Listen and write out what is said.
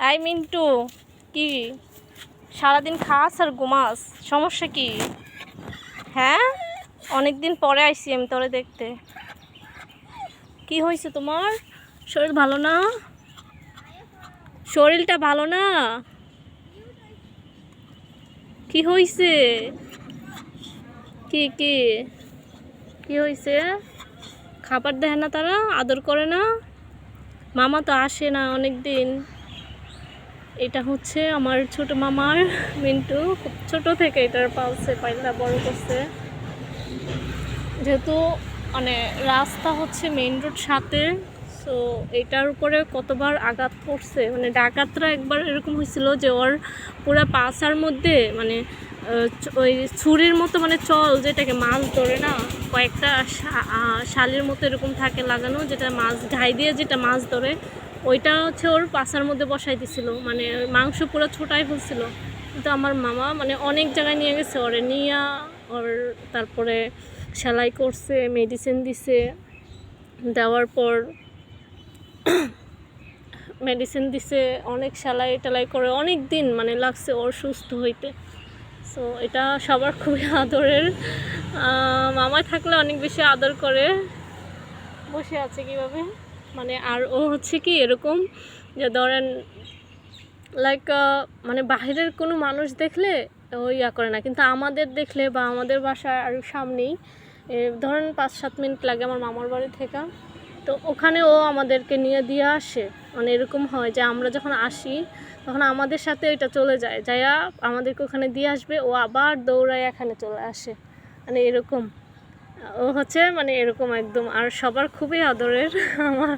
I Mintu, কি সারাদিন খাস আর ঘুমাস? সমস্যা কি? হ্যাঁ, অনেকদিন পরে আইসি আমি তোরে দেখতে। কি হয়েছে তোমার? শরীর ভালো না? শরীরটা ভালো না? কি হয়েছে? কি কি কি হয়েছে? খাবার দেয় না তারা? আদর করে না? মামা তো আসে না অনেক দিন। এটা হচ্ছে আমার ছোট মামার মিন্টু, খুব ছোট থেকে এটার পালছে, পাইলা বড় করছে। যেহেতু মানে রাস্তা হচ্ছে মেইন রোড সাথে, সো এটার উপরে কতবার আঘাত পড়ছে, মানে ডাকাতরা একবার এরকম হয়েছিল যে ওর পুরো পাছার মধ্যে মানে ওই ছুরির মতো মানে চল যেটাকে মাছ ধরে না, কয়েকটা শালির মতো এরকম থাকে লাগানো, যেটা মাছ ঘাই দিয়ে যেটা মাছ ধরে, ওইটা হচ্ছে ওর পাছার মধ্যে বসাই দিছিল, মানে মাংস পুরো ছোটাই ফেলছিল। কিন্তু আমার মামা মানে অনেক জায়গায় নিয়ে গেছে ওরে, নিয়ে ওর তারপরে সেলাই করছে, মেডিসিন দিছে, দেওয়ার পর মেডিসিন দিছে, অনেক সেলাই টেলাই করে অনেক দিন মানে লাগছে ওর সুস্থ হইতে। সো এটা সবার খুবই আদরের। মামা থাকলে অনেক বেশি আদর করে। বসে আছে কিভাবে মানে, আর ও হচ্ছে কি এরকম যে ধরেন লাইক মানে বাহিরের কোনো মানুষ দেখলে ও ইয়া করে না, কিন্তু আমাদের দেখলে বা আমাদের বাসার আর সামনেই ধরেন 5-7 মিনিট লাগে আমার মামার বাড়ি থেকে, তো ওখানে ও আমাদেরকে নিয়ে দিয়ে আসে। মানে এরকম হয় যে আমরা যখন আসি তখন আমাদের সাথে ওইটা চলে যায়, যাইয়া আমাদেরকে ওখানে দিয়ে আসবে, ও আবার দৌড়ায় এখানে চলে আসে, মানে এরকম ও হচ্ছে মানে এরকম একদম, আর সবার খুবই আদরের আমার